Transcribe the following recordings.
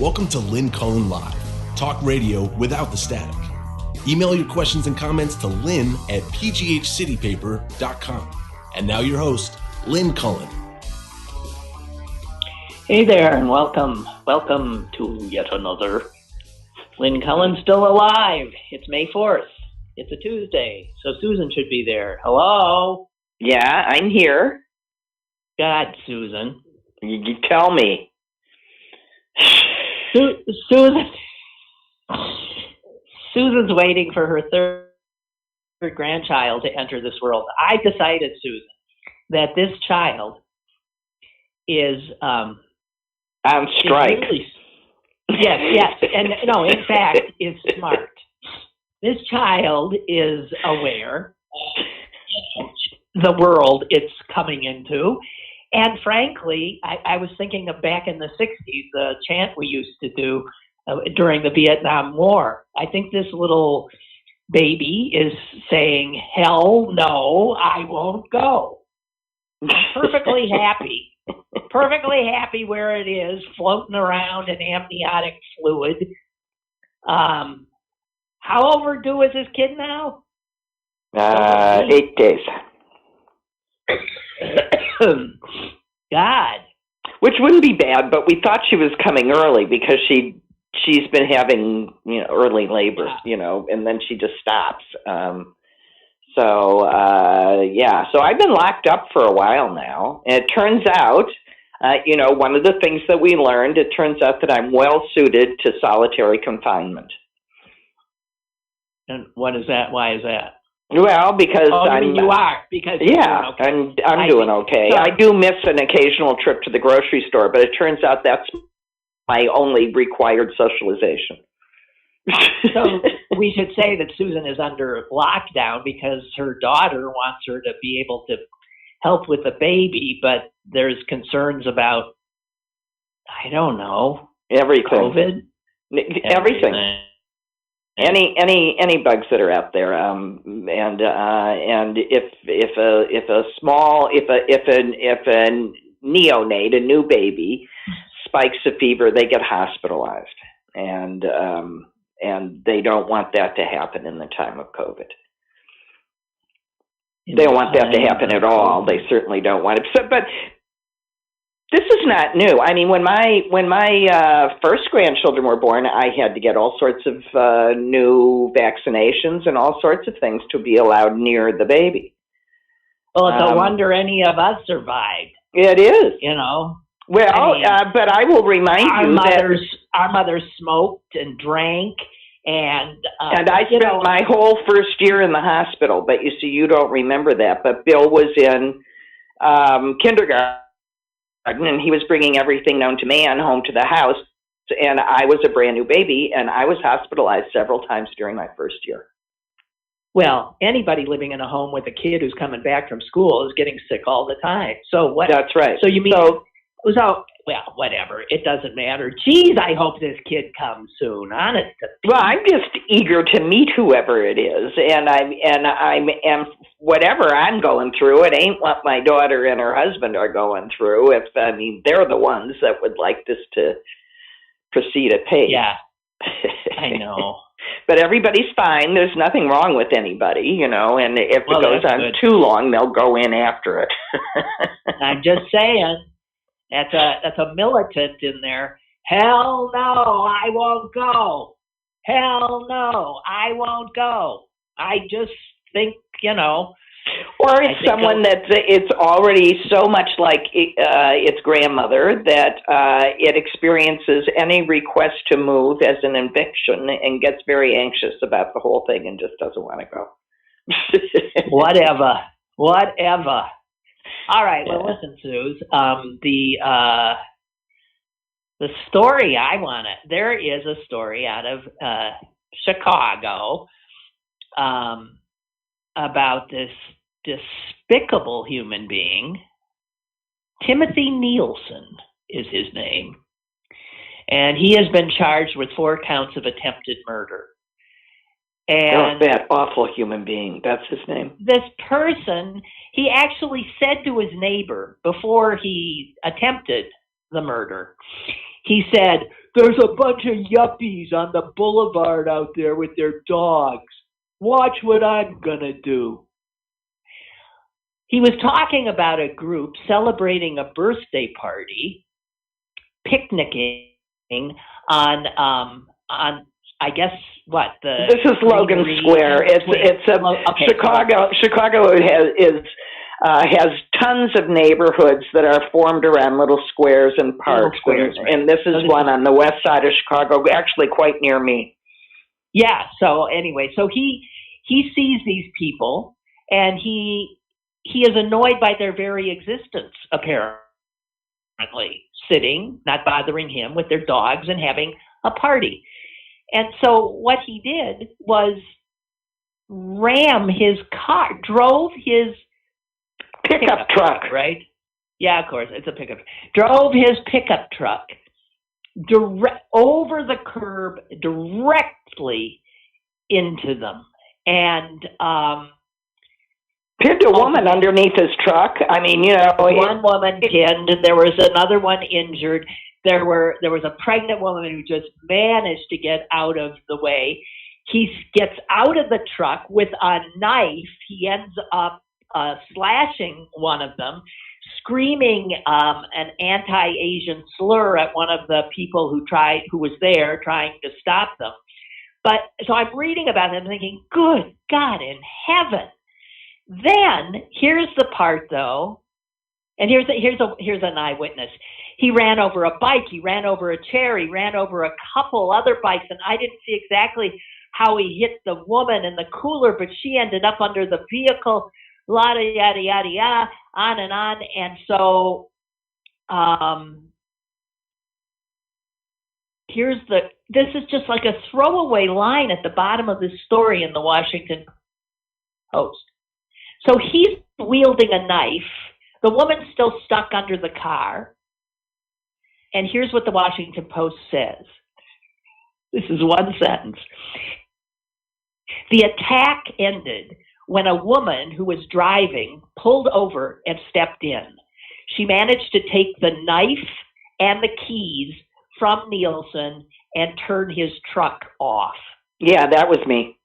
Welcome to Lynn Cullen Live, talk radio without the static. Email your questions and comments to lynn at pghcitypaper.com. And now your host, Lynn Cullen. Hey there, and welcome to yet another Lynn Cullen Still Alive. It's May 4th. It's a Tuesday, so Susan should be there. Hello? Yeah, I'm here. God, Susan. You tell me. Susan's waiting for her third grandchild to enter this world. I decided, Susan, that this child is on strike. Yes, and no, in fact, is smart. This child is aware of the world it's coming into. And frankly, I was thinking of back in the 60s, the chant we used to do during the Vietnam War. I think this little baby is saying, hell no, I won't go. Perfectly happy where it is, floating around in amniotic fluid. How overdue is this kid now? 8 days. God. Which wouldn't be bad, but we thought she was coming early because she's been having early labor, and then she just stops. So I've been locked up for a while now. And it turns out, one of the things that we learned, it turns out that I'm well suited to solitary confinement. And what is that? Why is that? Well, because you are. Because I'm doing okay. I do miss an occasional trip to the grocery store, but it turns out that's my only required socialization. So we should say that Susan is under lockdown because her daughter wants her to be able to help with the baby, but there's concerns about, I don't know, everything. COVID, everything. Any bugs that are out there, and if a neonate, a new baby, spikes a fever, they get hospitalized, and they don't want that to happen in the time of COVID. They don't want that to happen at all. They certainly don't want it. But this is not new. I mean, when my first grandchildren were born, I had to get all sorts of new vaccinations and all sorts of things to be allowed near the baby. Well, it's a wonder any of us survived. It is. Well, but I will remind you that our mothers smoked and drank, and I spent my whole first year in the hospital. But you see, you don't remember that. But Bill was in kindergarten. And he was bringing everything known to man home to the house. And I was a brand new baby, and I was hospitalized several times during my first year. Well, anybody living in a home with a kid who's coming back from school is getting sick all the time. So what? That's right. So you mean, well, whatever. It doesn't matter. Geez, I hope this kid comes soon. Honest. Well, I'm just eager to meet whoever it is, and I'm whatever I'm going through. It ain't what my daughter and her husband are going through. They're the ones that would like this to proceed at pace. Yeah, I know. But everybody's fine. There's nothing wrong with anybody, and if it goes on too long, they'll go in after it. I'm just saying. That's a militant in there. Hell no, I won't go. Hell no, I won't go. I just think, Or it's someone that it's already so much like its grandmother that it experiences any request to move as an eviction and gets very anxious about the whole thing and just doesn't want to go. Whatever. All right. Well, listen, Suze. The story there is a story out of Chicago about this despicable human being. Timothy Nielsen is his name. And he has been charged with 4 counts of attempted murder. And that awful human being. That's his name. This person, he actually said to his neighbor before he attempted the murder, he said, There's a bunch of yuppies on the boulevard out there with their dogs. Watch what I'm gonna do. He was talking about a group celebrating a birthday party, picnicking on I guess what the this is Logan Square. It's a okay. Chicago has tons of neighborhoods that are formed around little squares and parks, right. And this is one on the west side of Chicago, actually quite near me. Yeah. So anyway, so he sees these people, and he is annoyed by their very existence, apparently, sitting, not bothering him, with their dogs and having a party. And so what he did was ram his car, drove his pickup truck, right? Yeah, of course, it's a pickup. Drove his pickup truck over the curb directly into them, and pinned a woman underneath his truck. I mean, one woman pinned. There was another one injured. There was a pregnant woman who just managed to get out of the way. He gets out of the truck with a knife. He ends up slashing one of them, screaming an anti-Asian slur at one of the people who was there trying to stop them. But so I'm reading about him thinking, good God in heaven. Then here's the part though, and here's an eyewitness. He ran over a bike, he ran over a chair, he ran over a couple other bikes, and I didn't see exactly how he hit the woman in the cooler, but she ended up under the vehicle, yada, yada, yada, yada, on and on. And so this is just like a throwaway line at the bottom of this story in the Washington Post. So he's wielding a knife. The woman's still stuck under the car. And here's what the Washington Post says. This is one sentence. The attack ended when a woman who was driving pulled over and stepped in. She managed to take the knife and the keys from Nielsen and turn his truck off. Yeah, that was me.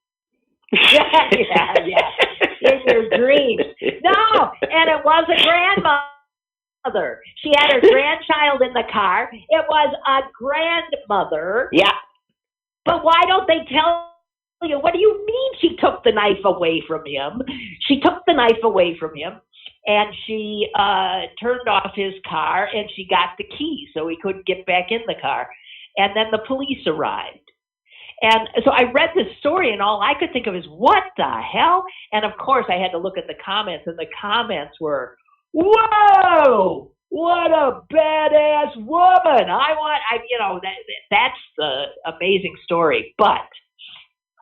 yeah. In your dreams. No, and it was a grandmother. She had her grandchild in the car. It was a grandmother. Yeah. But why don't they tell you? What do you mean she took the knife away from him? She took the knife away from him, and she turned off his car, and she got the key so he couldn't get back in the car. And then the police arrived. And so I read this story, and all I could think of is, what the hell? And of course, I had to look at the comments, and the comments were, whoa, what a badass woman. That's the amazing story. But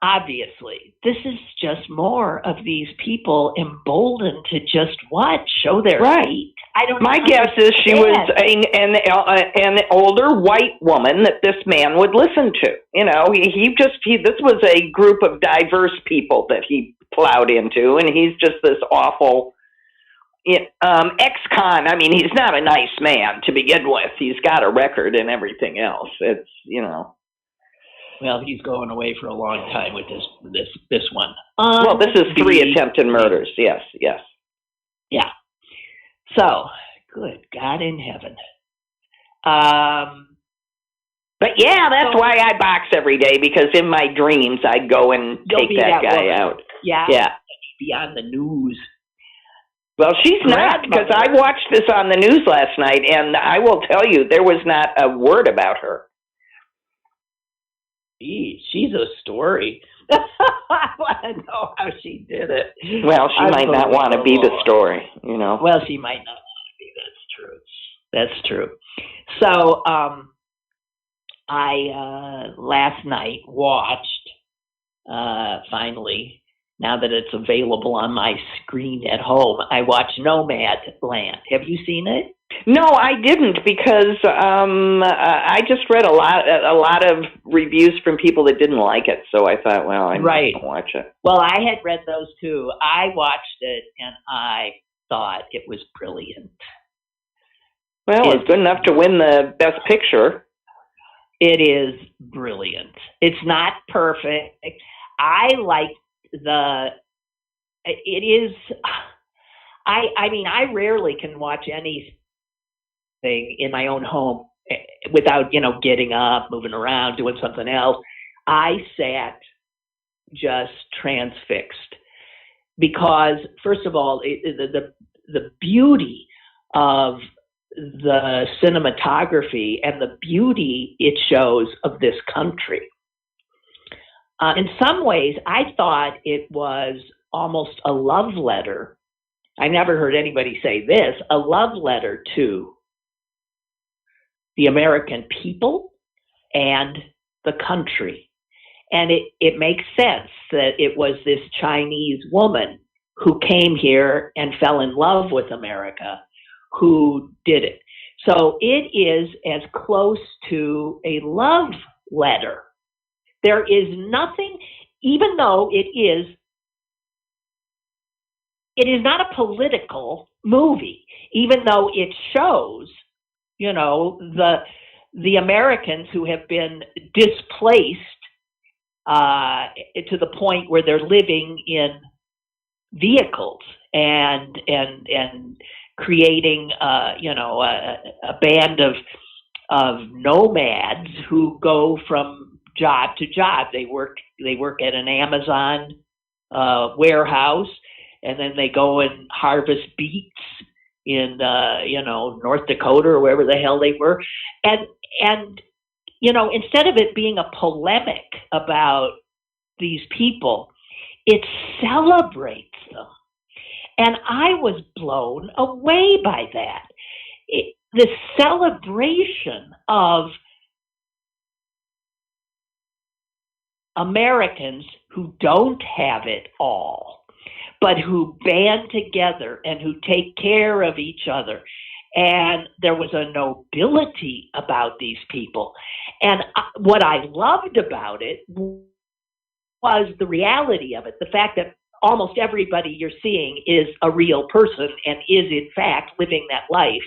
obviously, this is just more of these people emboldened to just what? Show their feet. I don't. My guess is she was an older white woman that this man would listen to. This was a group of diverse people that he plowed into, and he's just this awful ex-con. I mean, he's not a nice man to begin with. He's got a record and everything else. It's Well, he's going away for a long time with this one. Well, this is 3 attempted murders. Yes. Yeah. So, good God in heaven. But yeah, that's why I box every day, because in my dreams I go and take that guy out. Yeah. Be on the news. Well, she's not, because I watched this on the news last night, and I will tell you, there was not a word about her. She's a story. I want to know how she did it. Well, she might not want to be the story, Well, she might not want to be. That's true. So, I last night watched, finally, now that it's available on my screen at home, I watched Nomadland. Have you seen it? No, I didn't, because I just read a lot of reviews from people that didn't like it. So I thought, well, I'm not going to watch it. Well, I had read those too. I watched it, and I thought it was brilliant. Well, it's good enough to win the Best Picture. It is brilliant. It's not perfect. I like it is, I mean, I rarely can watch anything in my own home without, getting up, moving around, doing something else. I sat just transfixed because, first of all, the beauty of the cinematography and the beauty it shows of this country. In some ways, I thought it was almost a love letter. I never heard anybody say this, a love letter to the American people and the country. And it makes sense that it was this Chinese woman who came here and fell in love with America who did it. So it is as close to a love letter. There is nothing, even though it is not a political movie, even though it shows, the Americans who have been displaced to the point where they're living in vehicles and creating, a band of nomads who go from job to job. They work at an Amazon warehouse, and then they go and harvest beets in North Dakota or wherever the hell they were, and instead of it being a polemic about these people, it celebrates them. And I was blown away by that. The celebration of Americans who don't have it all, but who band together and who take care of each other. And there was a nobility about these people. And what I loved about it was the reality of it, the fact that almost everybody you're seeing is a real person and is, in fact, living that life.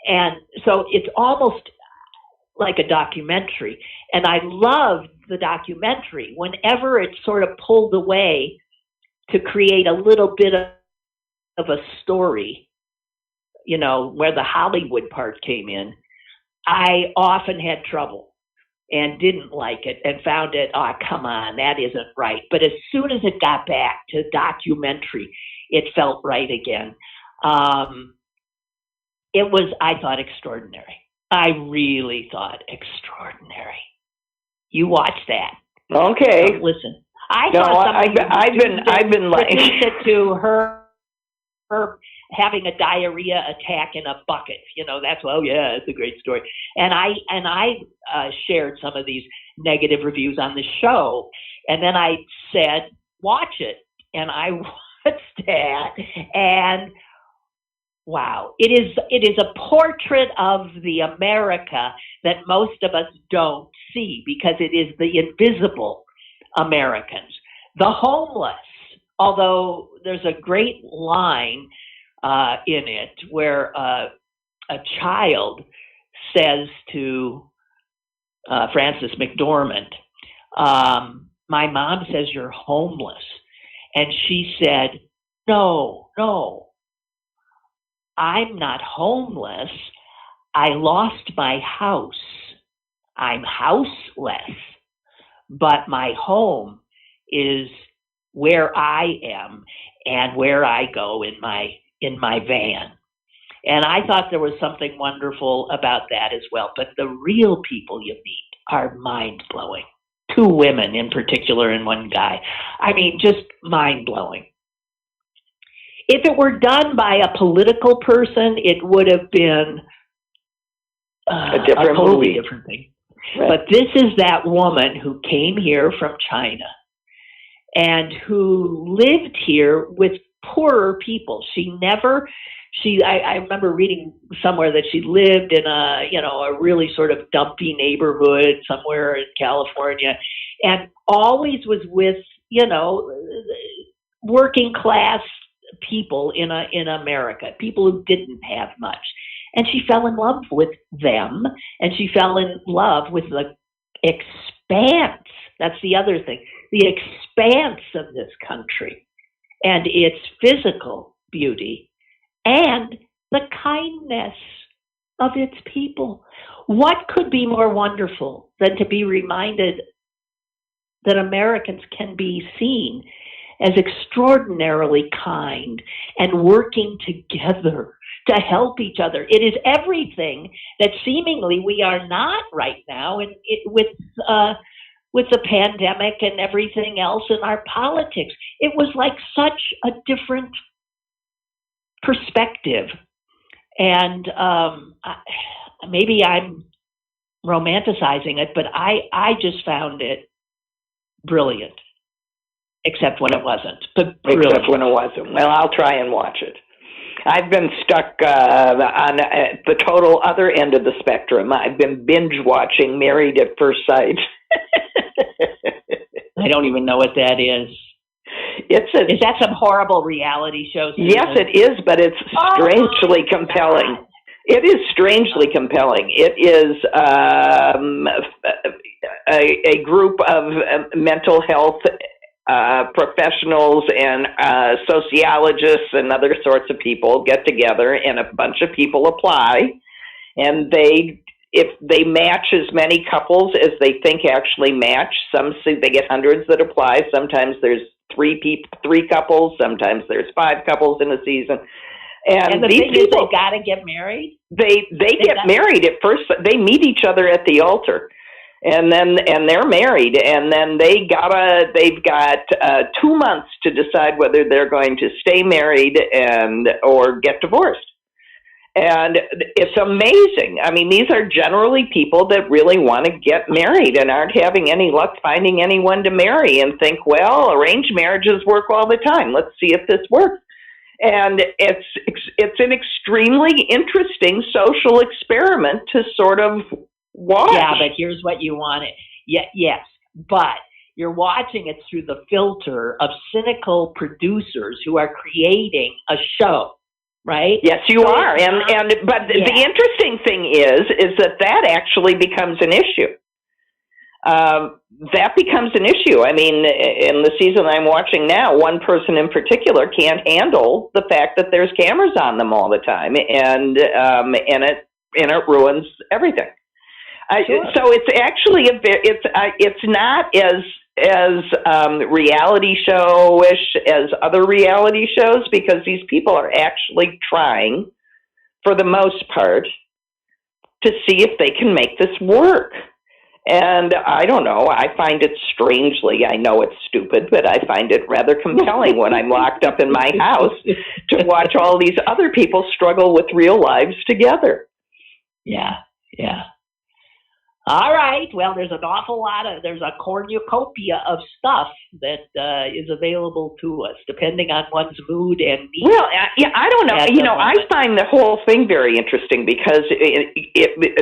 And so it's almost like a documentary. And I loved the documentary whenever it sort of pulled away to create a little bit of a story, where the Hollywood part came in. I often had trouble and didn't like it and found it, oh, come on, that isn't right. But as soon as it got back to documentary, it felt right again. It was, I thought, extraordinary. I really thought extraordinary. You watch that. Okay. So listen, I've been like it to her having a diarrhea attack in a bucket. That's, oh yeah, it's a great story. And I shared some of these negative reviews on the show, and then I said, watch it, and I watched that, and wow, it is a portrait of the America that most of us don't see, because it is the invisible Americans, the homeless. Although there's a great line in it where a child says to Frances McDormand, my mom says you're homeless. And she said, no, I'm not homeless. I lost my house. I'm houseless. But my home is where I am and where I go in my van. And I thought there was something wonderful about that as well. But the real people you meet are mind-blowing. 2 women in particular and 1 guy. I mean, just mind-blowing. If it were done by a political person, it would have been a totally different thing. Right. But this is that woman who came here from China and who lived here with poorer people. I remember reading somewhere that she lived in a really sort of dumpy neighborhood somewhere in California, and always was with, working class people in America, people who didn't have much. And she fell in love with them, and she fell in love with the expanse. That's the other thing, the expanse of this country and its physical beauty and the kindness of its people. What could be more wonderful than to be reminded that Americans can be seen as extraordinarily kind and working together to help each other? It is everything that seemingly we are not right now, and with the pandemic and everything else in our politics. It was like such a different perspective. And maybe I'm romanticizing it, but I just found it brilliant, except when it wasn't. But brilliant. Except when it wasn't. Well, I'll try and watch it. I've been stuck on the total other end of the spectrum. I've been binge watching Married at First Sight. I don't even know what that is. Is that some horrible reality show? Yes, it is, but it's strangely compelling. God. It is strangely compelling. It is a group of mental health professionals and sociologists and other sorts of people get together, and a bunch of people apply, and if they match as many couples as they think actually match. Some say they get hundreds that apply. Sometimes there's three couples. Sometimes there's 5 couples in a season. And the these thing people, is, they got to get married. They get married at first. They meet each other at the altar, and they're married, and then they've got 2 months to decide whether they're going to stay married or get divorced. And it's amazing. I mean, these are generally people that really want to get married and aren't having any luck finding anyone to marry, and think, well, arranged marriages work all the time. Let's see if this works. And it's an extremely interesting social experiment to sort of watch. Yeah, but here's what you want it. Yes, but you're watching it through the filter of cynical producers who are creating a show. Right? Yes, you are. But the interesting thing is that actually becomes an issue. That becomes an issue. I mean, in the season I'm watching now, one person in particular can't handle the fact that there's cameras on them all the time, and it ruins everything. Sure. So it's actually it's not as reality show-ish as other reality shows, because these people are actually trying, for the most part, to see if they can make this work. And I don't know, I find it strangely, I know it's stupid, but I find it rather compelling when I'm locked up in my house to watch all these other people struggle with real lives together. Yeah. All right. Well, there's a cornucopia of stuff that is available to us, depending on one's mood and needs. Well, I don't know. I find the whole thing very interesting, because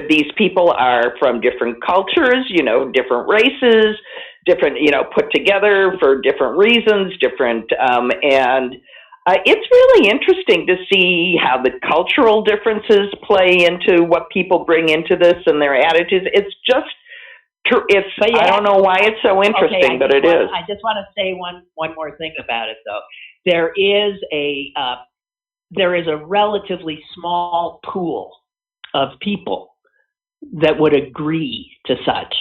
these people are from different cultures, different races, different, put together for different reasons, and it's really interesting to see how the cultural differences play into what people bring into this and their attitudes. It's just, I don't know why it's so interesting, but it is. I just want to say one more thing about it, though. There is a relatively small pool of people that would agree to such.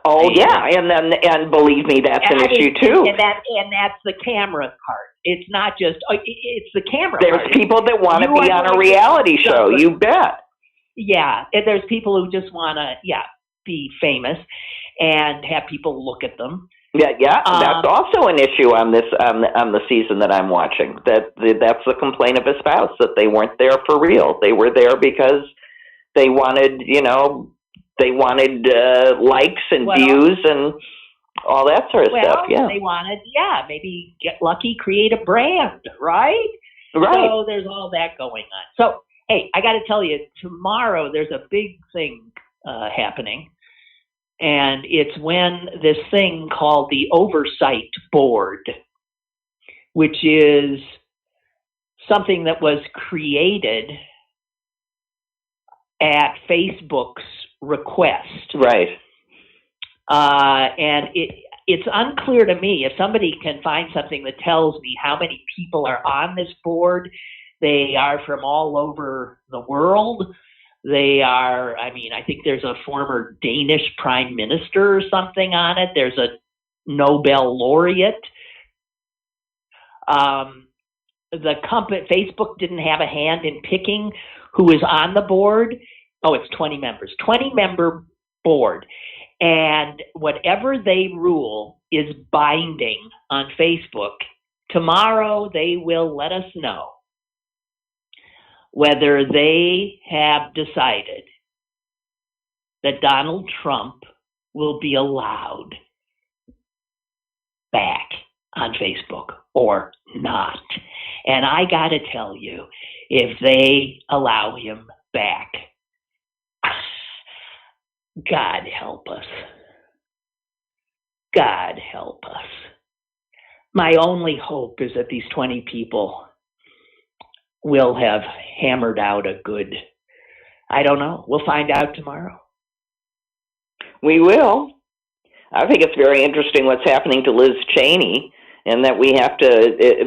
Oh, yeah, and believe me, that's an issue too. And that's the camera part. It's not just it's the camera. There's people that want to be on a reality show. You bet. Yeah, and there's people who just want to be famous and have people look at them. Yeah, that's also an issue on this on the season that I'm watching. That's the complaint of a spouse, that they weren't there for real. They were there because they wanted, likes and views and all that sort of stuff. Yeah, they wanted, maybe get lucky, create a brand, right? Right. So there's all that going on. So, hey, I got to tell you, tomorrow there's a big thing happening, and it's when this thing called the Oversight Board, which is something that was created at Facebook's request. Right. And it's unclear to me if somebody can find something that tells me how many people are on this board. They are from all over the world. They are, I think there's a former Danish prime minister or something on it. There's a Nobel laureate. The company, Facebook didn't have a hand in picking who is on the board. Oh, it's 20 members, 20-member board. And whatever they rule is binding on Facebook. Tomorrow they will let us know whether they have decided that Donald Trump will be allowed back on Facebook or not. And I got to tell you, if they allow him back, God help us. God help us. My only hope is that these 20 people will have hammered out a good, I don't know. We'll find out tomorrow. We will. I think it's very interesting what's happening to Liz Cheney, and that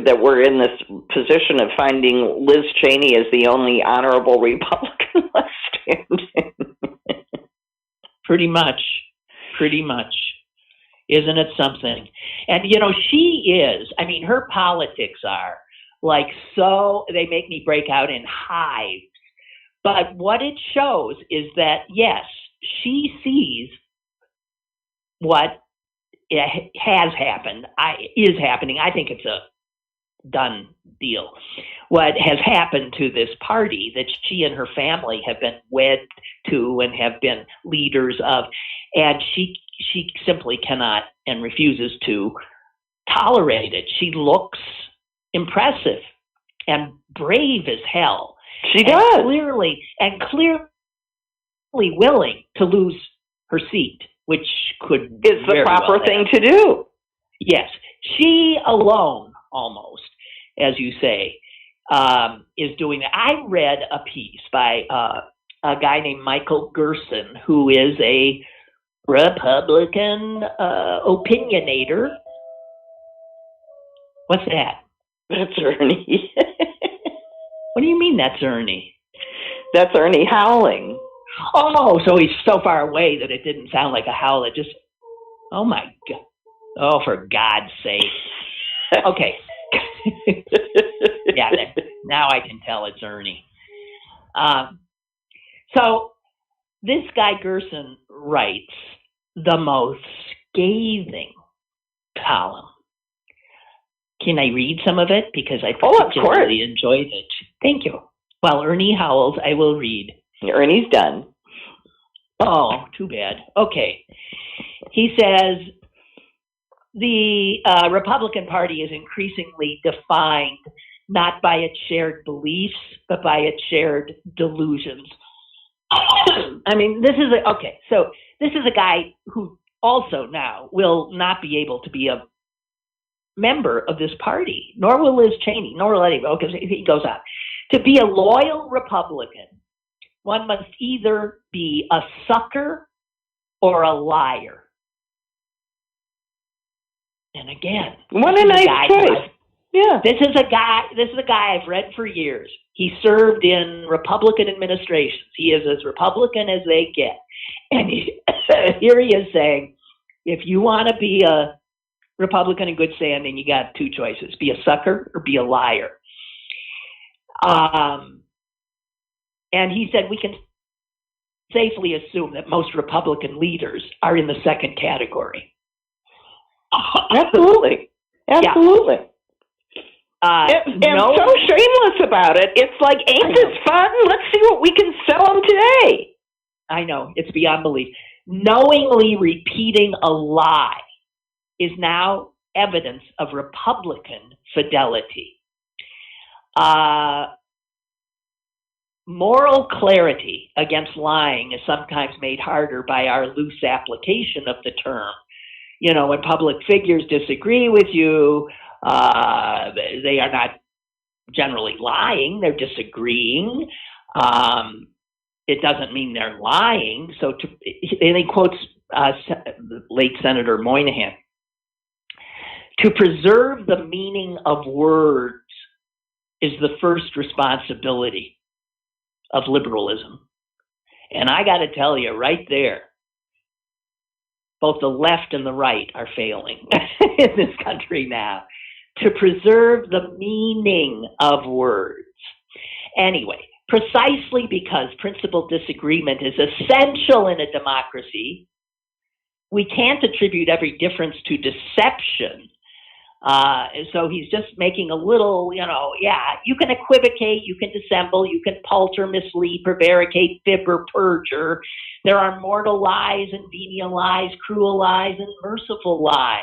that we're in this position of finding Liz Cheney as the only honorable Republican left standing. Pretty much. Isn't it something? And, she is, her politics are so they make me break out in hives. But what it shows is that, yes, she sees what has happened, is happening. I think it's a done deal. What has happened to this party that she and her family have been wed to and have been leaders of, and she simply cannot and refuses to tolerate it. She looks impressive and brave as hell. She does. Clearly willing to lose her seat, which could is the proper thing to do. Yes. She alone, almost, as you say, is doing that. I read a piece by a guy named Michael Gerson, who is a Republican opinionator. What's that? That's Ernie. What do you mean that's Ernie? That's Ernie howling. Oh, so he's so far away that it didn't sound like a howl. It just, oh my God. Oh, for God's sake. Okay. Yeah, now I can tell it's Ernie. So this guy Gerson writes the most scathing column. Can I read some of it? Because I particularly enjoyed it. Thank you. While Ernie howls, I will read. Ernie's done. Oh, too bad. Okay. He says, the Republican Party is increasingly defined not by its shared beliefs, but by its shared delusions. This is a guy who also now will not be able to be a member of this party, nor will Liz Cheney, nor will anybody, because he goes on. To be a loyal Republican, one must either be a sucker or a liar. And again, what a nice choice. Yeah. This is a guy I've read for years. He served in Republican administrations. He is as Republican as they get. And here he is saying, if you want to be a Republican in good standing, you got two choices: be a sucker or be a liar. And he said we can safely assume that most Republican leaders are in the second category. Absolutely. Absolutely. Yeah. And so shameless about it. It's like, ain't this fun? Let's see what we can sell them today. I know. It's beyond belief. Knowingly repeating a lie is now evidence of Republican fidelity. Moral clarity against lying is sometimes made harder by our loose application of the term. When public figures disagree with you, they are not generally lying, they're disagreeing. it doesn't mean they're lying. And he quotes late Senator Moynihan. To preserve the meaning of words is the first responsibility of liberalism. And I got to tell you right there, both the left and the right are failing in this country now to preserve the meaning of words. Anyway, precisely because principled disagreement is essential in a democracy, we can't attribute every difference to deception. So he's just making a little, you can equivocate, you can dissemble, you can palter, mislead, prevaricate, fib, or perjure. There are mortal lies and venial lies, cruel lies and merciful lies.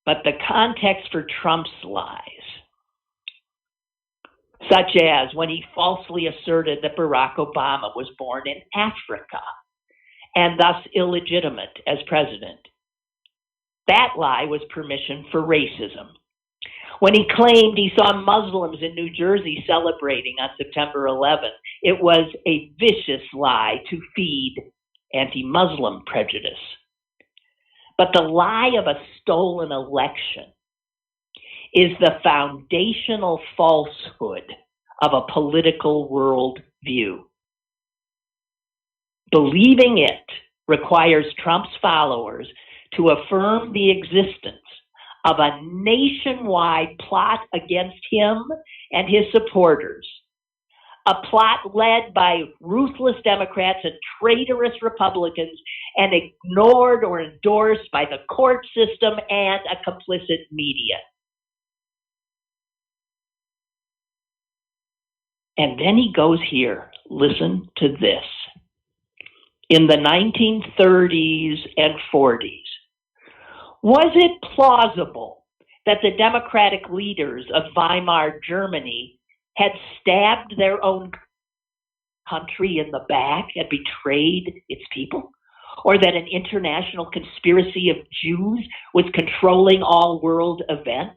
But the context for Trump's lies, such as when he falsely asserted that Barack Obama was born in Africa and thus illegitimate as president, that lie was permission for racism. When he claimed he saw Muslims in New Jersey celebrating on September 11th, it was a vicious lie to feed anti-Muslim prejudice. But the lie of a stolen election is the foundational falsehood of a political worldview. Believing it requires Trump's followers to affirm the existence of a nationwide plot against him and his supporters, a plot led by ruthless Democrats and traitorous Republicans and ignored or endorsed by the court system and a complicit media. And then he goes here, listen to this. In the 1930s and 40s, was it plausible that the democratic leaders of Weimar Germany had stabbed their own country in the back and betrayed its people? Or that an international conspiracy of Jews was controlling all world events?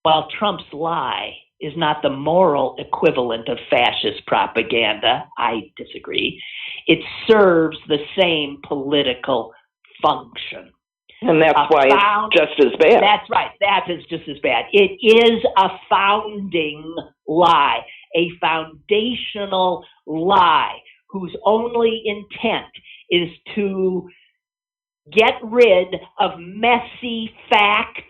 While Trump's lie is not the moral equivalent of fascist propaganda, I disagree, it serves the same political function. And that's why it's just as bad. That's right. That is just as bad. It is a founding lie, a foundational lie whose only intent is to get rid of messy facts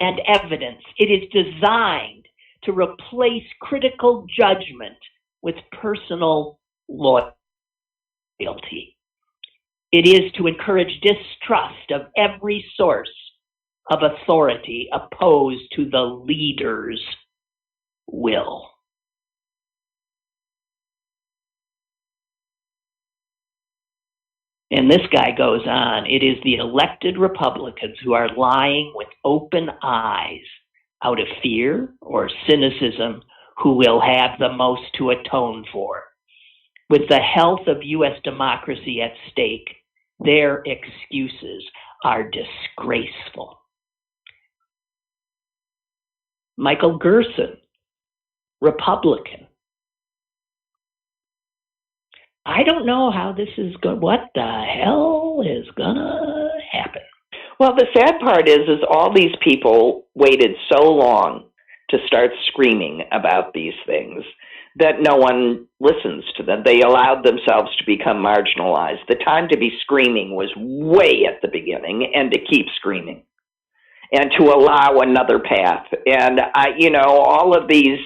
and evidence. It is designed to replace critical judgment with personal loyalty. It is to encourage distrust of every source of authority opposed to the leader's will. And this guy goes on, it is the elected Republicans who are lying with open eyes out of fear or cynicism who will have the most to atone for. With the health of U.S. democracy at stake, their excuses are disgraceful. Michael Gerson, Republican. I don't know how this is going. What the hell is gonna happen? Well, the sad part is all these people waited so long to start screaming about these things that no one listens to them. They allowed themselves to become marginalized. The time to be screaming was way at the beginning, and to keep screaming and to allow another path. And all of these,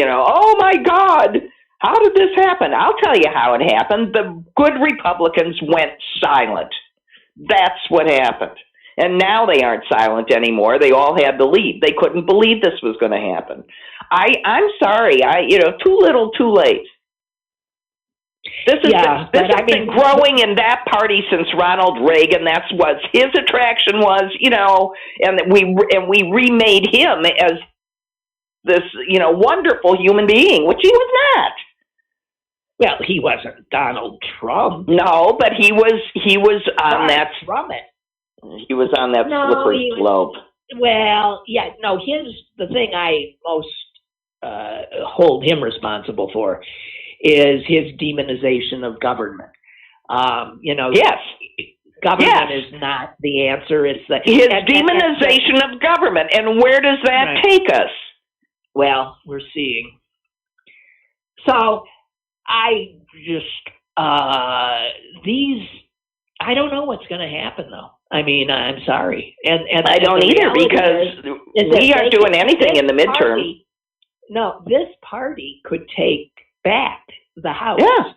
oh my God, how did this happen? I'll tell you how it happened. The good Republicans went silent. That's what happened. And now they aren't silent anymore. They all had to leave. They couldn't believe this was going to happen. I'm sorry. Too little, too late. This has been growing in that party since Ronald Reagan. That's what his attraction was, and we remade him as this, wonderful human being, which he was not. Well, he wasn't Donald Trump. No, but he was on that. From it. He was on that slippery slope. Well, yeah, no, the thing I most hold him responsible for is his demonization of government. Yes. Government is not the answer. It's his demonization of government. And where does that take us? Well, we're seeing. So I just, I don't know what's going to happen, though. I mean, I'm sorry. And I don't either, because we aren't doing anything in the midterm. No, this party could take back the House. Yeah.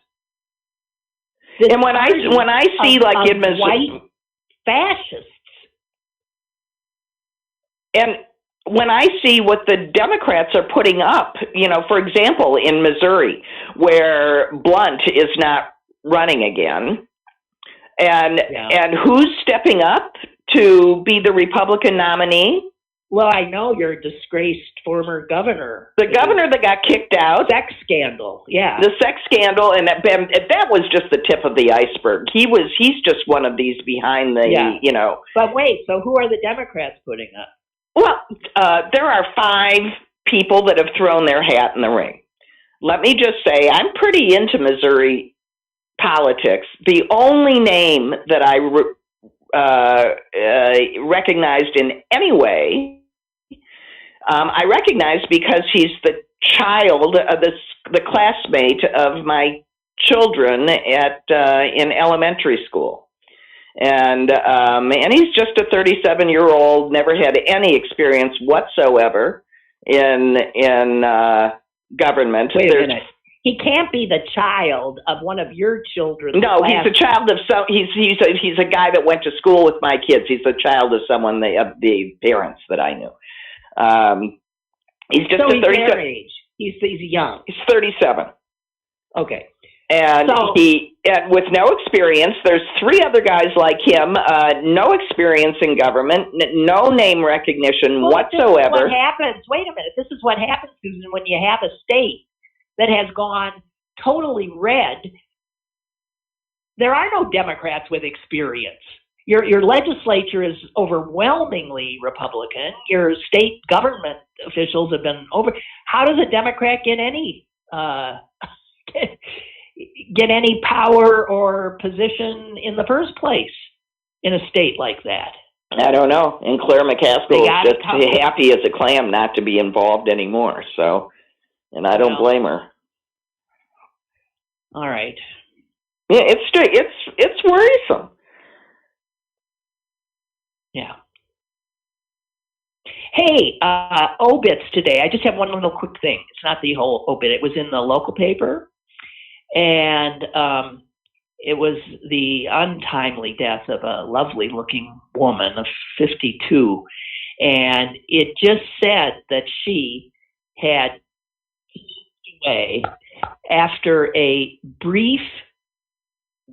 And when I see like in white fascists, and when I see what the Democrats are putting up, for example, in Missouri, where Blunt is not running again, and who's stepping up to be the Republican nominee? Well, I know your disgraced former governor. The governor that got kicked out. Sex scandal, yeah. The sex scandal, and that was just the tip of the iceberg. He's just one of these behind the, But wait, so who are the Democrats putting up? Well, there are 5 people that have thrown their hat in the ring. Let me just say, I'm pretty into Missouri politics. The only name that I recognized in any way, I recognized because he's the child of the classmate of my children in elementary school. And he's just a 37-year-old, never had any experience whatsoever in government. Wait a minute. He can't be the child of one of your children. No, he's a child of some. He's a guy that went to school with my kids. He's a child of someone of the parents that I knew. He's just so a 37. He's their age. He's young. He's 37. Okay. And and with no experience, there's 3 other guys like him, no experience in government, no name recognition whatsoever. This is what happens. Wait a minute. This is what happens, Susan, when you have a state that has gone totally red. There are no Democrats with experience. Your legislature is overwhelmingly Republican. Your state government officials have been over. How does a Democrat get any power or position in the first place in a state like that? I don't know. And Claire McCaskill is just happy as a clam not to be involved anymore. So, and I don't blame her. All right. Yeah, it's worrisome. Yeah. Hey, obits today. I just have one little quick thing. It's not the whole obit. It was in the local paper, and it was the untimely death of a lovely-looking woman of 52, and it just said that she had passed away after a brief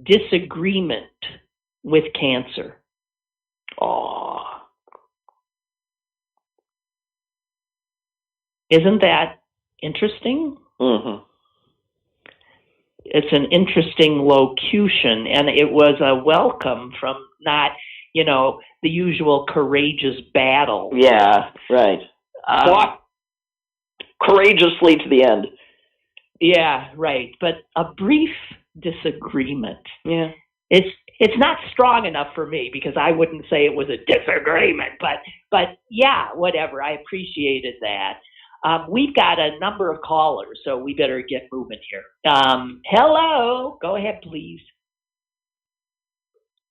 disagreement with cancer. Oh. Isn't that interesting? Mm-hmm. It's an interesting locution, and it was a welcome from not, the usual courageous battle. Yeah, right. Fought courageously to the end. Yeah, right. But a brief disagreement. Yeah. It's not strong enough for me because I wouldn't say it was a disagreement, but yeah, whatever. I appreciated that. We've got a number of callers, so we better get moving here. Hello, go ahead, please.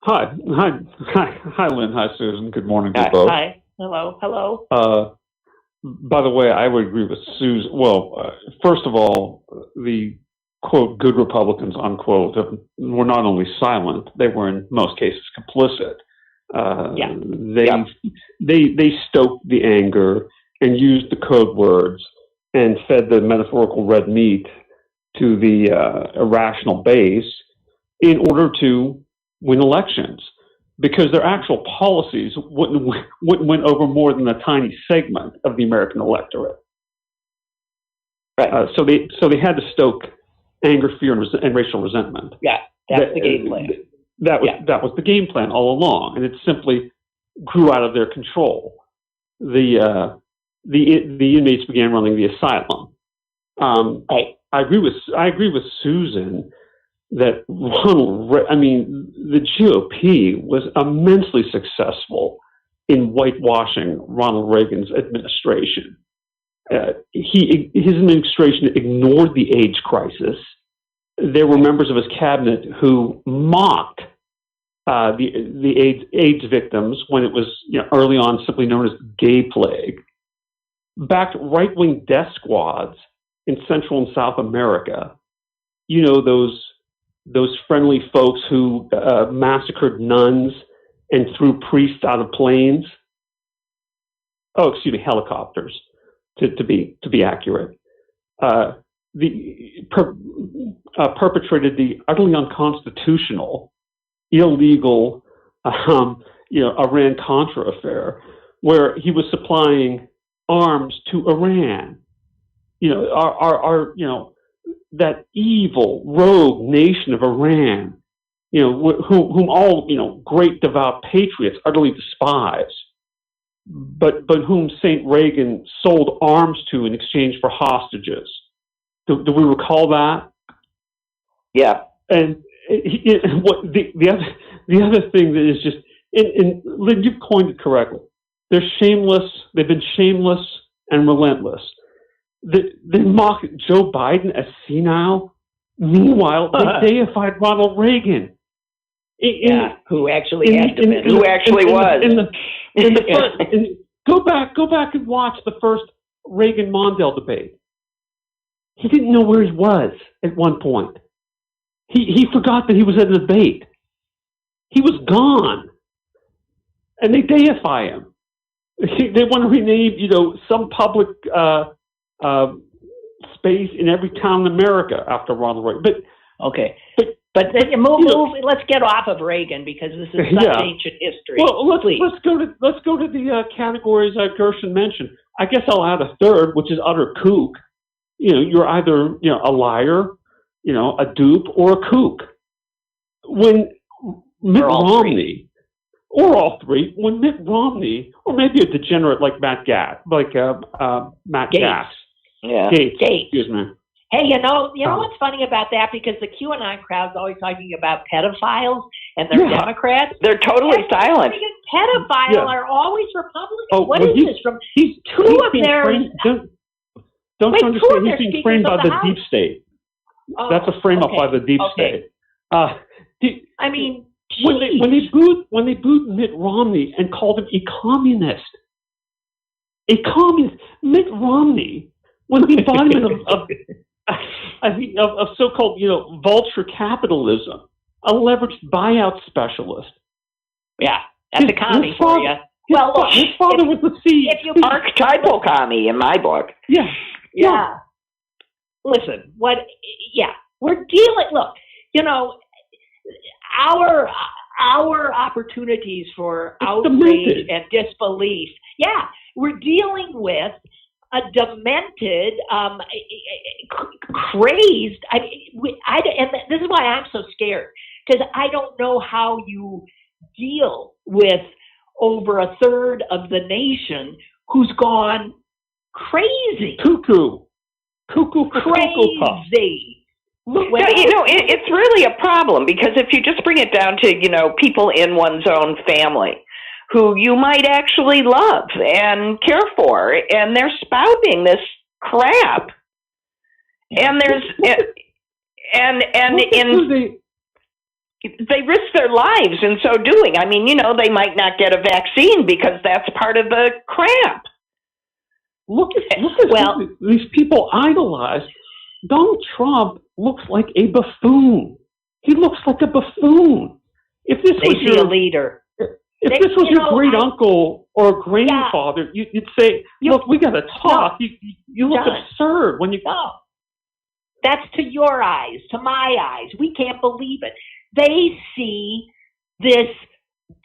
Hi, Lynn. Hi, Susan. Good morning to you both. Hi, hello. By the way, I would agree with Susan. Well, first of all, the quote good Republicans unquote were not only silent; they were in most cases complicit. They stoked the anger and used the code words and fed the metaphorical red meat to the irrational base in order to win elections, because their actual policies wouldn't win over more than a tiny segment of the American electorate. Right. So they had to stoke anger, fear, and racial resentment. Yeah, that's the game plan. That was the game plan all along, and it simply grew out of their control. the inmates began running the asylum. I agree with Susan that the GOP was immensely successful in whitewashing Ronald Reagan's administration. His administration ignored the AIDS crisis. There were members of his cabinet who mocked the AIDS victims when it was early on simply known as gay plague. Backed right-wing death squads in Central and South America. Those friendly folks who massacred nuns and threw priests out of planes. Oh, excuse me, helicopters, to be accurate. Perpetrated the utterly unconstitutional, illegal, Iran-Contra affair, where he was supplying arms to Iran. That evil rogue nation of Iran, whom all great devout patriots utterly despise, but whom Saint Reagan sold arms to in exchange for hostages. Do we recall that? Yeah. And the other thing that is just, and Lynn, you've coined it correctly. They're shameless. They've been shameless and relentless. They mock Joe Biden as senile. Meanwhile, they deified Ronald Reagan. Who actually was. Go back and watch the first Reagan-Mondale debate. He didn't know where he was at one point. He forgot that he was at a debate. He was gone. And they deify him. They want to rename, some public space in every town in America after Ronald Reagan. But then move. Let's get off of Reagan because this is such ancient history. Well, let's go to the categories Gershon mentioned. I guess I'll add a third, which is utter kook. You're either a liar, a dupe, or a kook. When Mitt Romney, or all three, when Mitt Romney, or maybe a degenerate like Matt Gaetz, Gaetz. Yeah. Gates. Excuse me. Hey, you know what's funny about that? Because the QAnon crowd's always talking about pedophiles and they're Democrats. They're totally silent. Pedophiles are always Republicans. Oh, what is this from? Two of theirs. Don't you understand? He's being framed by the deep state. That's a frame up by the deep state. When they booed Mitt Romney and called him a communist, Mitt Romney, when the embodiment of so-called vulture capitalism, a leveraged buyout specialist. Yeah, that's a commie for you. His father was the CEO. Archetypal commie in my book. Yeah. Listen, we're dealing. Look, our opportunities for outrage and disbelief. Yeah, we're dealing with a demented, crazed. And this is why I'm so scared, because I don't know how you deal with over a third of the nation who's gone crazy, cuckoo crazy. It's really a problem because if you just bring it down to people in one's own family who you might actually love and care for, and they're spouting this crap, and they risk their lives in so doing. I mean, they might not get a vaccine because that's part of the crap. Look at these people idolize. Donald Trump looks like a buffoon. He looks like a buffoon. If this was your leader, if this was your great uncle or grandfather, you'd say, "Look, we got to talk." You look absurd when you go. That's to your eyes, to my eyes. We can't believe it. They see this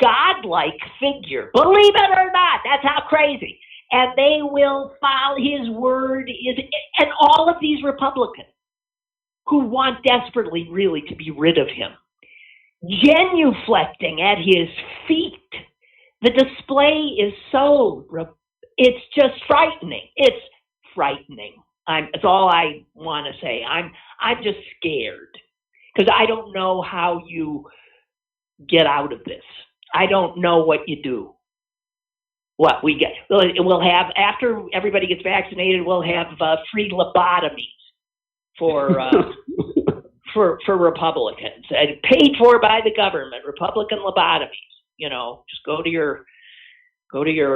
godlike figure. Believe it or not, that's how crazy. And they will follow his word. And all of these Republicans who want desperately really to be rid of him, genuflecting at his feet. The display is so it's just frightening. It's frightening. That's all I want to say. I'm just scared because I don't know how you get out of this. I don't know what you do. What we get, we'll have after everybody gets vaccinated. We'll have free lobotomies for Republicans, and paid for by the government. Republican lobotomies. Just go to your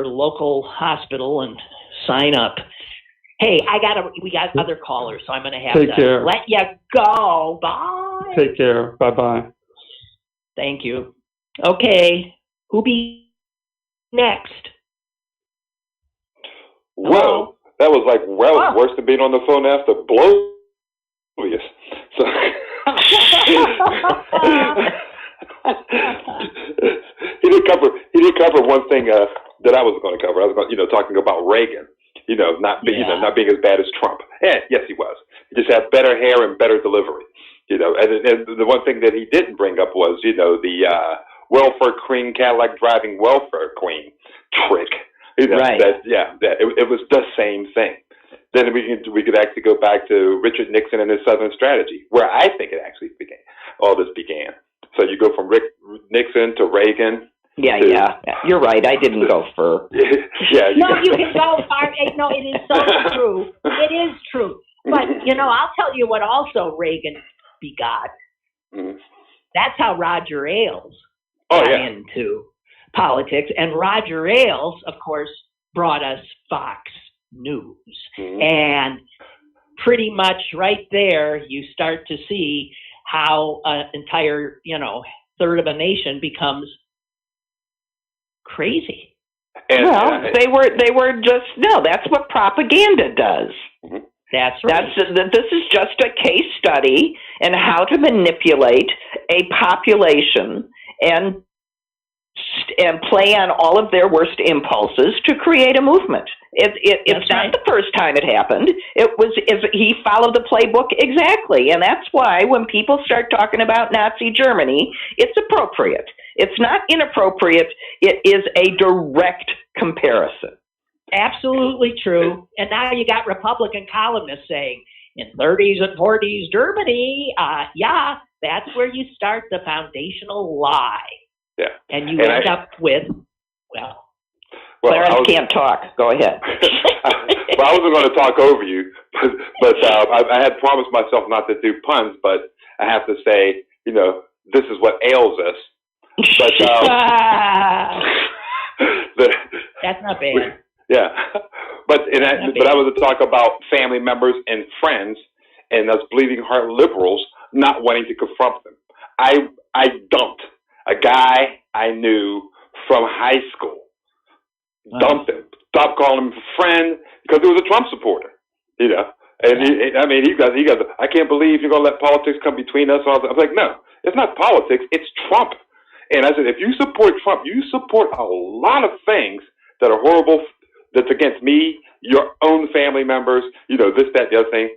local hospital and sign up. Hey, we got other callers, so I'm going to have to let you go. Bye. Take care. Bye-bye. Thank you. Okay, who be next? Well, that was worse than being on the phone after Blovius. So he did cover one thing that I was going to cover. I was going, talking about Reagan. Not being as bad as Trump. And yes, he was. He just had better hair and better delivery. And the one thing that he didn't bring up was, the welfare queen, Cadillac driving welfare queen trick. Right. It was the same thing. Then we could actually go back to Richard Nixon and his Southern strategy, where I think it actually began. All this began. So you go from Nixon to Reagan. Yeah, you're right. I didn't go for. Yeah. You can go far. No, it is so true. It is true. But I'll tell you what. Also, Reagan begot. Mm-hmm. That's how Roger Ailes got into politics, and Roger Ailes, of course, brought us Fox News, and pretty much right there, you start to see how an entire third of a nation becomes crazy. And, they were just that's what propaganda does. Mm-hmm. That's right. This is just a case study in how to manipulate a population and play on all of their worst impulses to create a movement. It's not the first time it happened. He followed the playbook exactly, and that's why when people start talking about Nazi Germany, it's appropriate. It's not inappropriate. It is a direct comparison. Absolutely true. And now you got Republican columnists saying, in 30s and 40s Germany, that's where you start the foundational lie. Yeah. And you end up with, Clarence can't talk. Go ahead. Well, I wasn't going to talk over you, but I had promised myself not to do puns, but I have to say, this is what ails us. But that's not bad. Yeah, but I was to talk about family members and friends and us bleeding heart liberals not wanting to confront them. I dumped a guy I knew from high school. Dumped him. Stopped calling him a friend because he was a Trump supporter. And he got. I can't believe you're gonna let politics come between us. I was like, no, it's not politics. It's Trump. And I said, if you support Trump, you support a lot of things that are horrible. That's against me, your own family members. This, that, the other thing.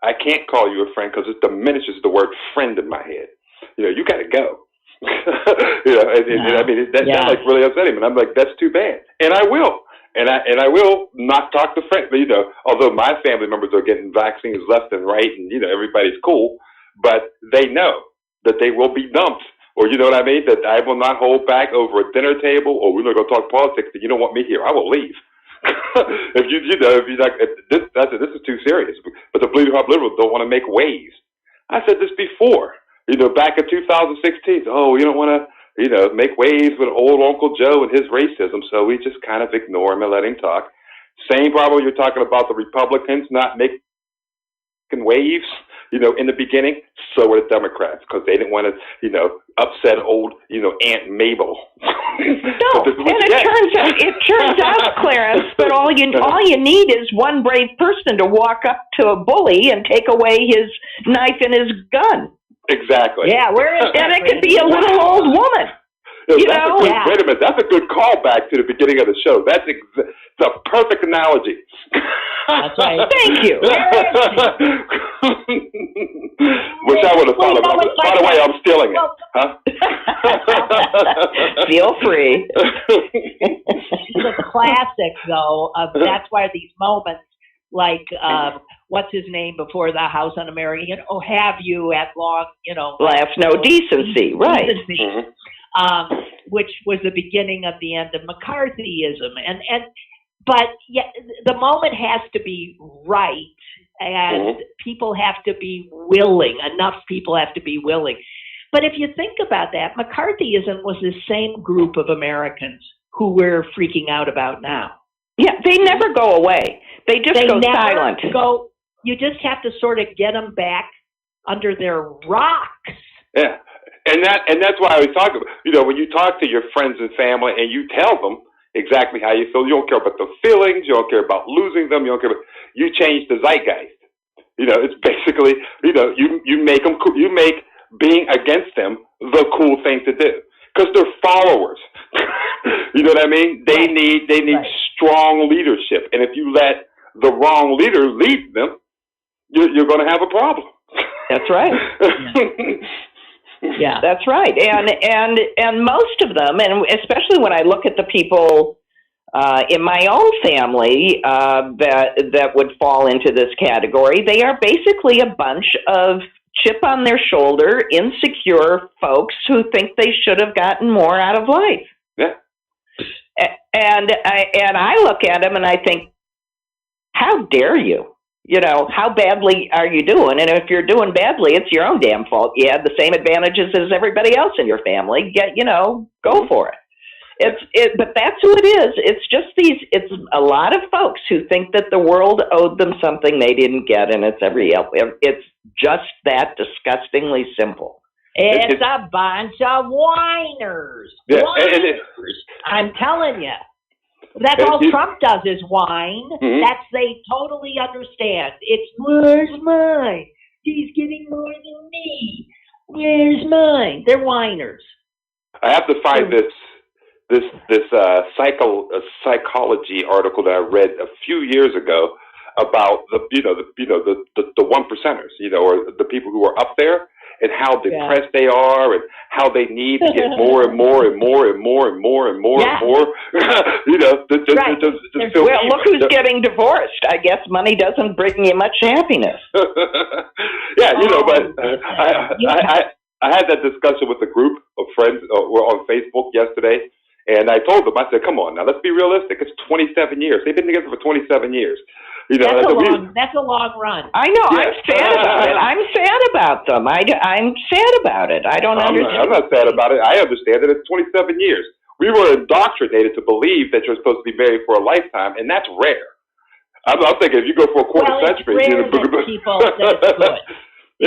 I can't call you a friend because it diminishes the word friend in my head. You got to go. That really upset him, and I'm like, that's too bad. And I will, and I will not talk to friends. Although my family members are getting vaccines left and right, and everybody's cool, but they know that they will be dumped, or that I will not hold back over a dinner table, or we're not going to talk politics. But you don't want me here, I will leave. If you're like, this is too serious. But the Bleeding Heart liberals don't want to make waves. I said this before. Back in 2016, you don't want to, make waves with old Uncle Joe and his racism, so we just kind of ignore him and let him talk. Same problem you're talking about the Republicans not making waves, in the beginning. So were the Democrats, because they didn't want to, upset old, Aunt Mabel. No, and it turns out, Clarence, that all you need is one brave person to walk up to a bully and take away his knife and his gun. Exactly. Yeah, and it could be a little old woman. Wait a minute, that's a good callback to the beginning of the show. That's a perfect analogy. That's right. Thank you. Which I would have thought about. By the way, I'm stealing it. Huh? Feel free. The classic, though, of that's why these moments, like, what's his name before the House Un-American? Oh, have you at long, Last no decency, right. Decency, which was the beginning of the end of McCarthyism. But yeah, the moment has to be right, and people have to be willing. Enough people have to be willing. But if you think about that, McCarthyism was the same group of Americans who we're freaking out about now. Yeah, they never go away. They just go silent. You just have to sort of get them back under their rocks. Yeah, and that's why I was talking about, when you talk to your friends and family and you tell them exactly how you feel, you don't care about the feelings, you don't care about losing them, you change the zeitgeist. It's basically, you make them, you make being against them the cool thing to do because they're followers. You know what I mean? They need strong leadership, and if you let the wrong leader lead them, you're going to have a problem. That's right. Yeah, that's right. And most of them, and especially when I look at the people in my own family that would fall into this category, they are basically a bunch of chip on their shoulder, insecure folks who think they should have gotten more out of life. Yeah. And I look at them and I think, how dare you? How badly are you doing? And if you're doing badly, it's your own damn fault. You had the same advantages as everybody else in your family. Go for it. But that's who it is. It's a lot of folks who think that the world owed them something they didn't get, and it's just that disgustingly simple. It's a bunch of whiners. Yeah, I'm telling you. That's all Trump does is whine. They totally understand. It's where's mine? He's getting more than me. Where's mine? They're whiners. I have to find this psychology article that I read a few years ago about the one percenters, or the people who are up there, and how depressed they are, and how they need to get more and more and more and more and more and more and more. Well, look who's getting divorced. I guess money doesn't bring you much happiness. Yeah, but I had that discussion with a group of friends on Facebook yesterday. And I told them, I said, come on now, let's be realistic. It's 27 years. They've been together for 27 years. That's a long run. I know. Yeah. I'm sad about it. I'm sad about them. I'm sad about it. I don't understand. I'm not sad about it. I understand that it's 27 years. We were indoctrinated to believe that you're supposed to be married for a lifetime, and that's rare. I'm thinking if you go for a quarter century, it's rare that people that it's good.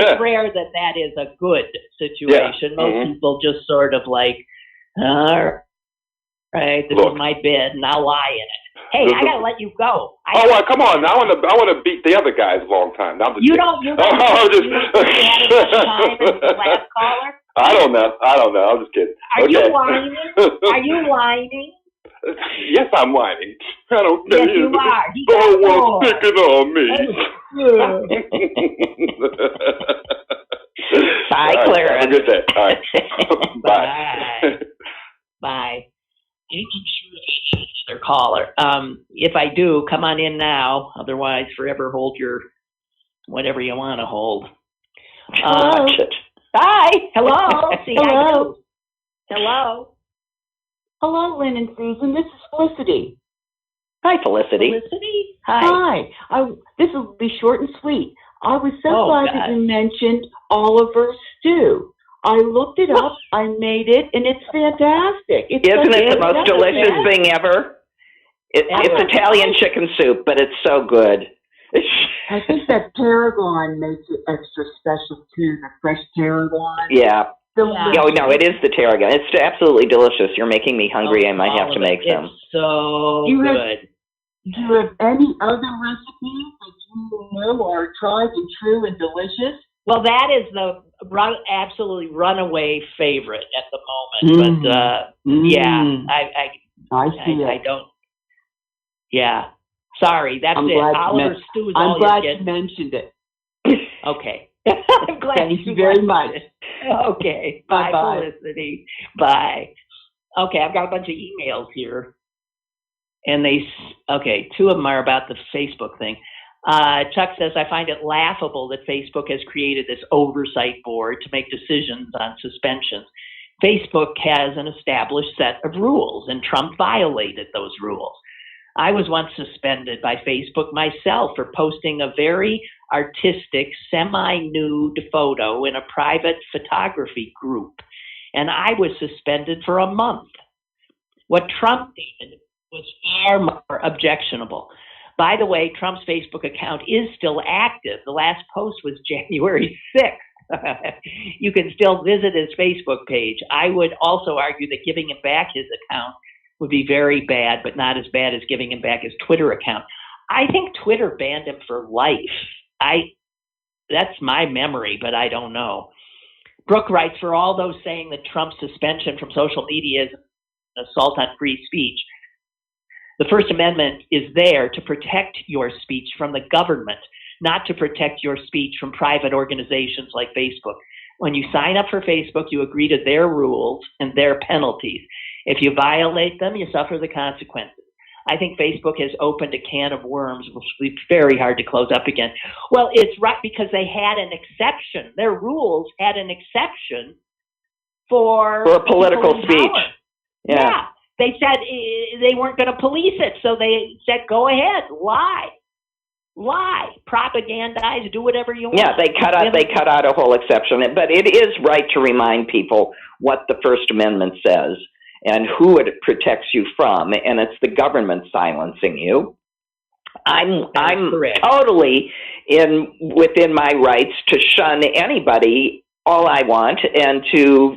It's rare that is a good situation. Most people just sort of like, right, this is my bed, and I'll lie in it. Hey, I gotta let you go. Come on! I want to beat the other guys a long time. Now you don't. You had as much time as the last caller. I don't know. I'm just kidding. Are you whining? Are you whining? Yes, I'm whining. I don't care. Yes, you are. No one's picking on me. Bye, Clara. Have a good day. All right. Bye. Bye. Their caller. If I do, come on in now. Otherwise, forever hold your whatever you want to hold. Bye. Hello. See, I do. Hello. Hello, Lynn and Susan. This is Felicity. Hi, Felicity. Felicity. Hi. This will be short and sweet. I was so glad that you mentioned Oliver stew. I looked it up, I made it, and it's fantastic. Isn't it the most delicious thing ever? It's Italian chicken soup, but it's so good. I think that tarragon makes it extra special, too, the fresh tarragon. Yeah. No, it is the tarragon. It's absolutely delicious. You're making me hungry. I might have to make some. It's so good. Do you have any other recipes that you know are tried and true and delicious? Well, that is the absolutely runaway favorite at the moment. But I don't. Yeah, sorry. That's it. Oliver stew is all I'm glad you you mentioned it. Okay. I'm glad. Thank you very much. Okay. Bye-bye. Bye, Felicity. Bye. Okay, I've got a bunch of emails here. And two of them are about the Facebook thing. Chuck says, I find it laughable that Facebook has created this oversight board to make decisions on suspensions. Facebook has an established set of rules, and Trump violated those rules. I was once suspended by Facebook myself for posting a very artistic, semi-nude photo in a private photography group, and I was suspended for a month. What Trump did was far more objectionable. By the way, Trump's Facebook account is still active. The last post was January 6th. You can still visit his Facebook page. I would also argue that giving him back his account would be very bad, but not as bad as giving him back his Twitter account. I think Twitter banned him for life. That's my memory, but I don't know. Brooke writes, for all those saying that Trump's suspension from social media is an assault on free speech, the First Amendment is there to protect your speech from the government, not to protect your speech from private organizations like Facebook. When you sign up for Facebook, you agree to their rules and their penalties. If you violate them, you suffer the consequences. I think Facebook has opened a can of worms, which will be very hard to close up again. Well, it's right because they had an exception. Their rules had an exception for political speech. Yeah. They said they weren't going to police it, so they said, go ahead, lie, propagandize, do whatever you want. Yeah, they cut out a whole exception. But it is right to remind people what the First Amendment says and who it protects you from, and it's the government silencing you. I'm totally within my rights to shun anybody all I want and to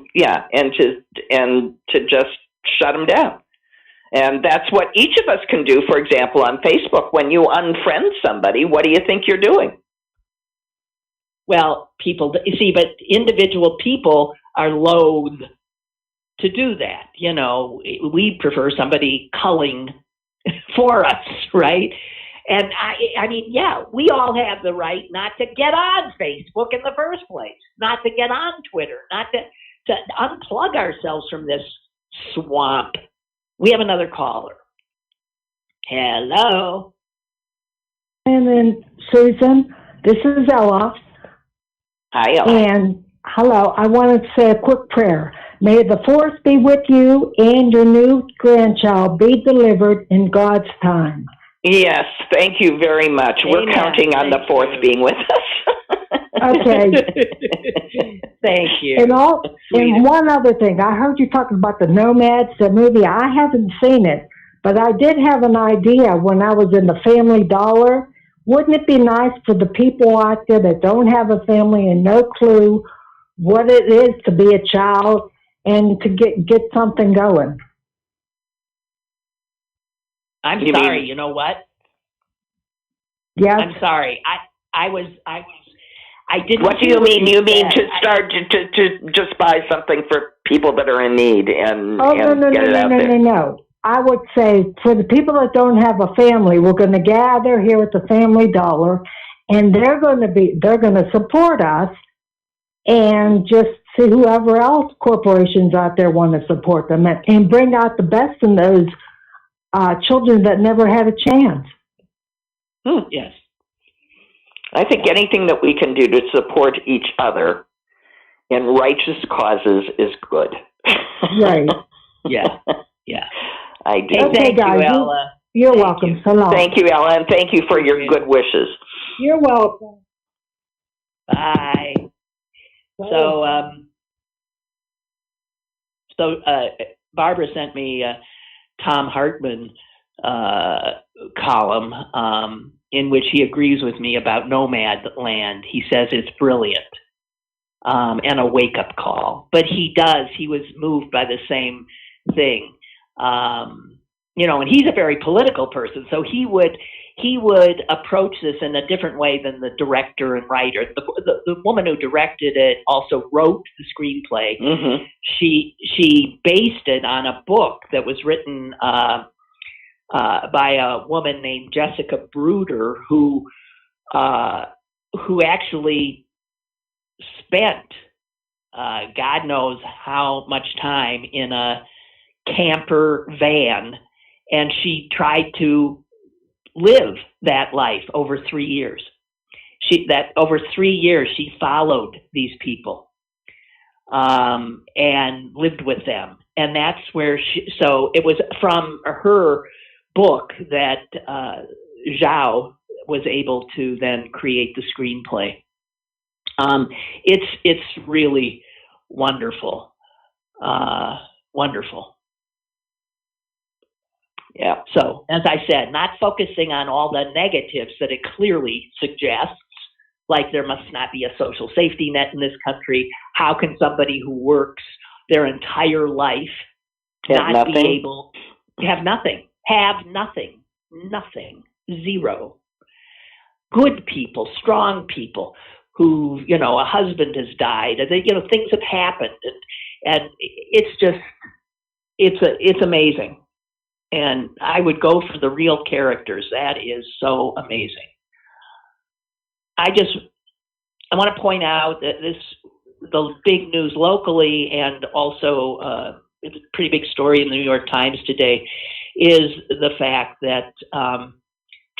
just shut them down. And that's what each of us can do. For example, on Facebook, when you unfriend somebody, what do you think you're doing? Well, but individual people are loath to do that. You know, we prefer somebody culling for us, right? And I mean, yeah, we all have the right not to get on Facebook in the first place, not to get on Twitter, not to unplug ourselves from this swamp. We have another caller. Hello. And then Susan, this is Ella. Hi, Ella. And hello, I wanted to say a quick prayer. May the force be with you and your new grandchild be delivered in God's time. Yes, thank you very much. Amen. We're counting on the fourth being with us. Okay. Thank you. And one other thing, I heard you talking about the Nomads, the movie. I haven't seen it, but I did have an idea when I was in the Family Dollar. Wouldn't it be nice for the people out there that don't have a family and no clue what it is to be a child and to get something going? I'm sorry. You know what? Yeah. I'm sorry. I didn't. What do you mean? You mean to start to just buy something for people that are in need and get it out there? No. I would say for the people that don't have a family, we're going to gather here at the Family Dollar, and they're going to support us, and just see whoever else corporations out there want to support them and bring out the best in those children that never had a chance. Yes. I think anything that we can do to support each other in righteous causes is good. Right. Yeah. Yeah. I do. Okay, thank guys. you, Ella. You're welcome. So long. Thank you, Ella, and thank you for your good wishes. You're welcome. Bye. So Barbara sent me a Tom Hartman column in which he agrees with me about Nomadland. He says it's brilliant and a wake-up call. But he was moved by the same thing. And he's a very political person, so he would approach this in a different way than the director and writer. The woman who directed it also wrote the screenplay. Mm-hmm. She based it on a book that was written by a woman named Jessica Bruder, who actually spent God knows how much time in a camper van, and she tried to live that life over 3 years. Over 3 years she followed these people and lived with them, and that's where so it was from her book that Zhao was able to then create the screenplay. It's really wonderful, wonderful. Yeah. So, as I said, not focusing on all the negatives that it clearly suggests, like there must not be a social safety net in this country. How can somebody who works their entire life not be able to have nothing, zero? Good people, strong people who, a husband has died, and things have happened, and it's just, it's amazing. And I would go for the real characters. That is so amazing. I want to point out that the big news locally, and also it's a pretty big story in the New York Times today, is the fact that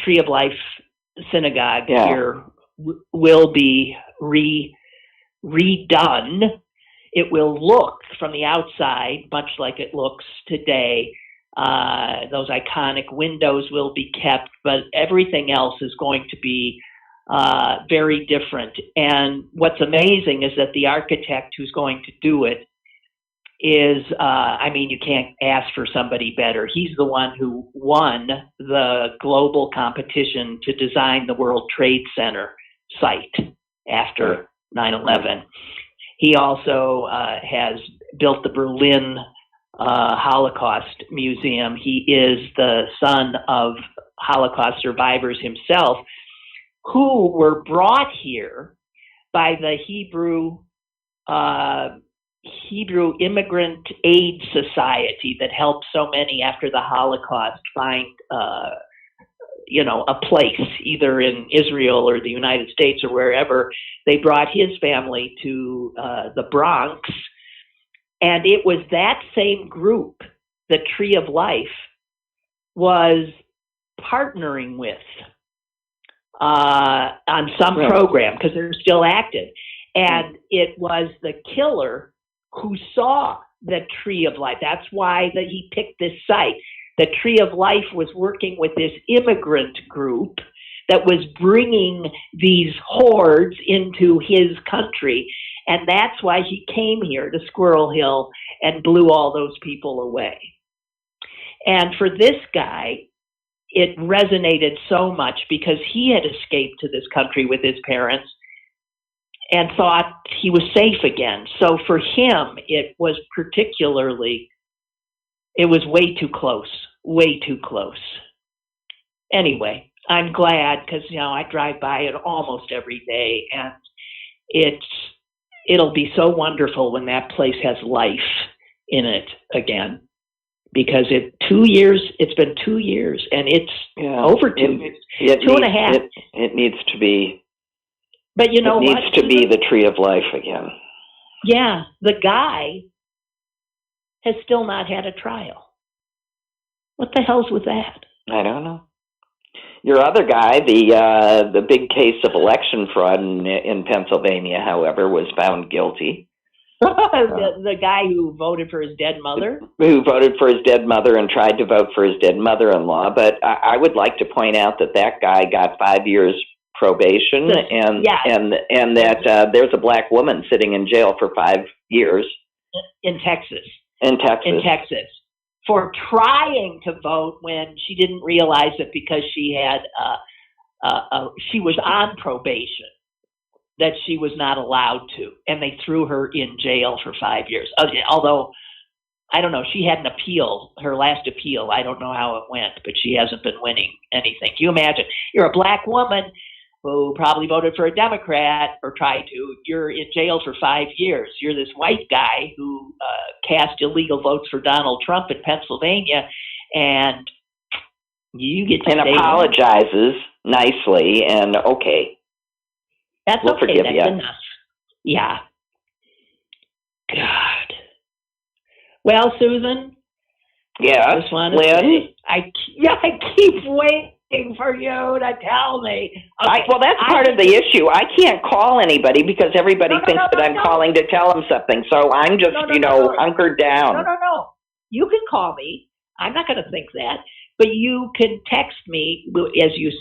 Tree of Life Synagogue here will be redone. It will look from the outside much like it looks today. Those iconic windows will be kept, but everything else is going to be very different. And what's amazing is that the architect who's going to do it is, you can't ask for somebody better. He's the one who won the global competition to design the World Trade Center site after 9/11. He also has built the Berlin Holocaust Museum. He is the son of Holocaust survivors himself, who were brought here by the Hebrew Immigrant Aid Society that helped so many after the Holocaust find a place either in Israel or the United States or wherever. They brought his family to the Bronx, and it was that same group the Tree of Life was partnering with on some program, because they're still active. And it was the killer who saw the Tree of Life. That's why he picked this site. The Tree of Life was working with this immigrant group that was bringing these hordes into his country. And that's why he came here to Squirrel Hill and blew all those people away. And for this guy, it resonated so much because he had escaped to this country with his parents and thought he was safe again. So for him, it was way too close. Anyway, I'm glad because, I drive by it almost every day, and it'll be so wonderful when that place has life in it again. Because it's been 2 years, and it's over 2 years, 2.5. It needs to be. But it needs to be the Tree of Life again. Yeah, the guy has still not had a trial. What the hell's with that? I don't know. Your other guy, the big case of election fraud in Pennsylvania, however, was found guilty. The guy who voted for his dead mother? Who voted for his dead mother and tried to vote for his dead mother-in-law. But I would like to point out that guy got 5 years probation, and that there's a black woman sitting in jail for 5 years. In Texas. In Texas. For trying to vote when she didn't realize it because she had she was on probation, that she was not allowed to, and they threw her in jail for 5 years. Although, I don't know, she had an appeal, her last appeal. I don't know how it went, but she hasn't been winning anything. Can you imagine? You're a black woman who probably voted for a Democrat or tried to. You're in jail for 5 years. You're this white guy who cast illegal votes for Donald Trump in Pennsylvania, and you get to apologizes nicely, and okay. That's we'll okay. Forgive That's you. enough. Yeah. God. Well, Susan. Yeah. I just want to say, I keep waiting for you to tell me. Okay, well, that's part of the issue. I can't call anybody because everybody thinks that I'm calling to tell them something. So I'm just, hunkered down. No. You can call me. I'm not going to think that. But you can text me, as you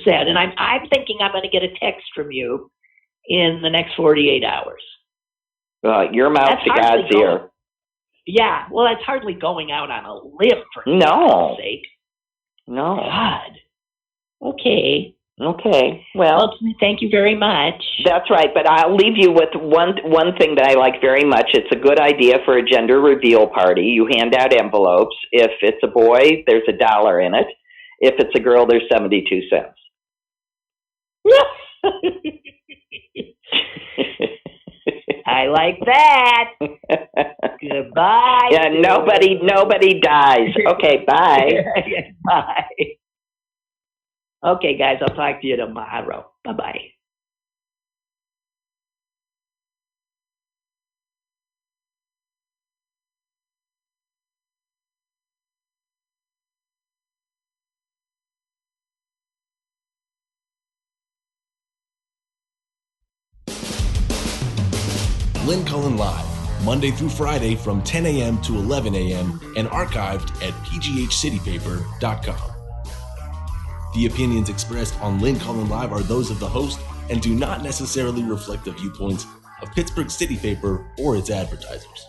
said, and I'm thinking I'm going to get a text from you in the next 48 hours. Your mouth to God's ear. Yeah, well, that's hardly going out on a limb, for God's sake. No. God. Okay. Well, thank you very much. That's right, but I'll leave you with one thing that I like very much. It's a good idea for a gender reveal party. You hand out envelopes. If it's a boy, there's $1 in it. If it's a girl, there's 72 cents. I like that. Goodbye. Yeah, nobody dies. Okay, bye. Bye. Okay, guys, I'll talk to you tomorrow. Bye-bye. Lynn Cullen Live, Monday through Friday from 10 a.m. to 11 a.m. and archived at pghcitypaper.com. The opinions expressed on Lynn Cullen Live are those of the host and do not necessarily reflect the viewpoints of Pittsburgh City Paper or its advertisers.